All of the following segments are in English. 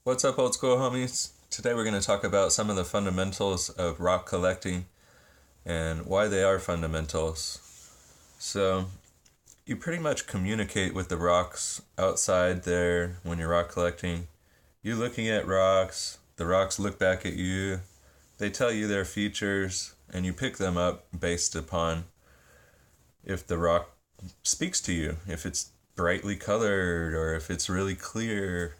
What's up, old school homies? Today we're going to talk about some of the fundamentals of rock collecting and why they are fundamentals. So, you pretty much communicate with the rocks outside there when you're rock collecting. You're looking at rocks, the rocks look back at you, they tell you their features, and you pick them up based upon if the rock speaks to you, if it's brightly colored or if it's really clear.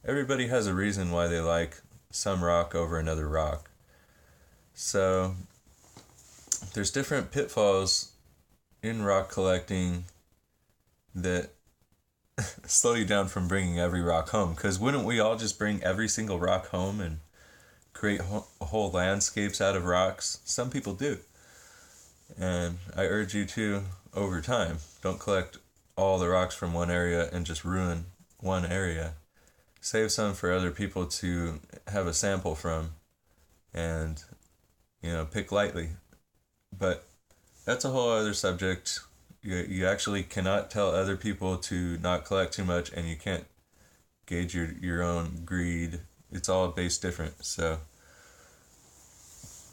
Everybody has a reason why they like some rock over another rock. So there's different pitfalls in rock collecting that slow you down from bringing every rock home. Because wouldn't we all just bring every single rock home and create whole landscapes out of rocks? Some people do. And I urge you to, over time, don't collect all the rocks from one area and just ruin one area. Save some for other people to have a sample from and, pick lightly. But that's a whole other subject. You actually cannot tell other people to not collect too much, and you can't gauge your own greed. It's all based different. So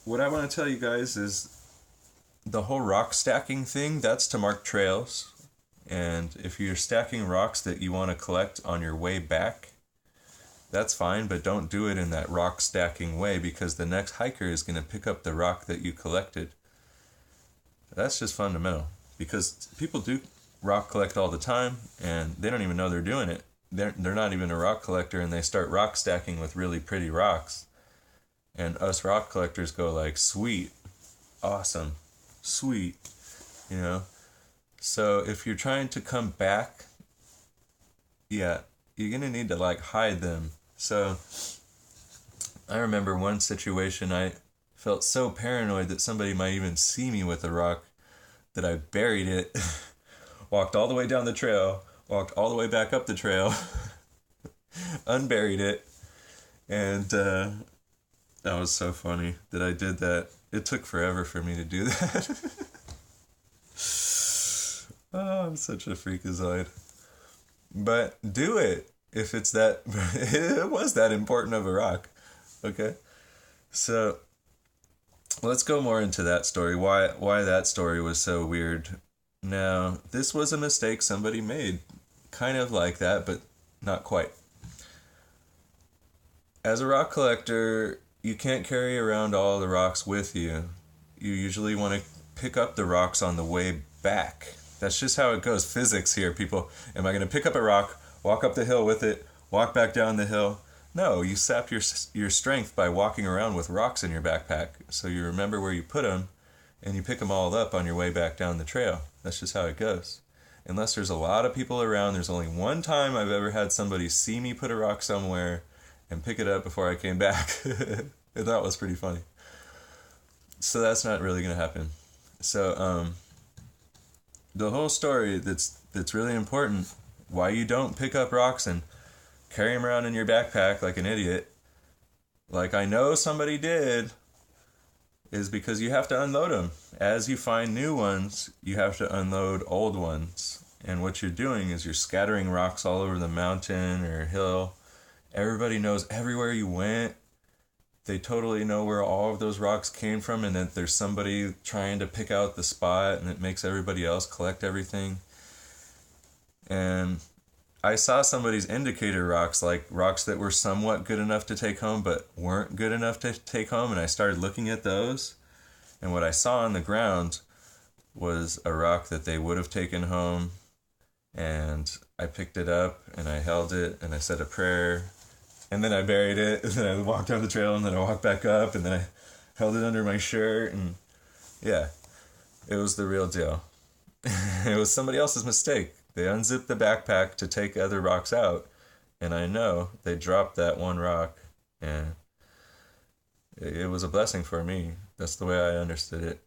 what I want to tell you guys is the whole rock stacking thing, that's to mark trails. And if you're stacking rocks that you want to collect on your way back, that's fine, but don't do it in that rock stacking way, because the next hiker is going to pick up the rock that you collected. That's just fundamental, because people do rock collect all the time and they don't even know they're doing it. They're not even a rock collector, and they start rock stacking with really pretty rocks. And us rock collectors go like, sweet, awesome, sweet, So if you're trying to come back, you're going to need to hide them. So I remember one situation, I felt so paranoid that somebody might even see me with a rock that I buried it, walked all the way down the trail, walked all the way back up the trail, unburied it, and that was so funny that I did that. It took forever for me to do that. Oh, I'm such a freakazoid. But do it if it's that, it was that important of a rock. Okay? So let's go more into that story, why that story was so weird. Now, this was a mistake somebody made, kind of like that, but not quite. As a rock collector, you can't carry around all the rocks with you. You usually want to pick up the rocks on the way back. That's just how it goes. Physics here, people. Am I going to pick up a rock, walk up the hill with it, walk back down the hill? No, you sap your strength by walking around with rocks in your backpack, so you remember where you put them, and you pick them all up on your way back down the trail. That's just how it goes. Unless there's a lot of people around, there's only one time I've ever had somebody see me put a rock somewhere and pick it up before I came back. And that was pretty funny. So that's not really going to happen. So, the whole story that's really important, why you don't pick up rocks and carry them around in your backpack like an idiot, like I know somebody did, is because you have to unload them. As you find new ones, you have to unload old ones. And what you're doing is you're scattering rocks all over the mountain or hill. Everybody knows everywhere you went. They totally know where all of those rocks came from, and that there's somebody trying to pick out the spot, and it makes everybody else collect everything. And I saw somebody's indicator rocks, like rocks that were somewhat good enough to take home but weren't good enough to take home, and I started looking at those, and what I saw on the ground was a rock that they would have taken home, and I picked it up and I held it and I said a prayer, and then I buried it, and then I walked down the trail, and then I walked back up, and then I held it under my shirt, and yeah, it was the real deal. It was somebody else's mistake. They unzipped the backpack to take other rocks out, and I know they dropped that one rock, and it was a blessing for me. That's the way I understood it.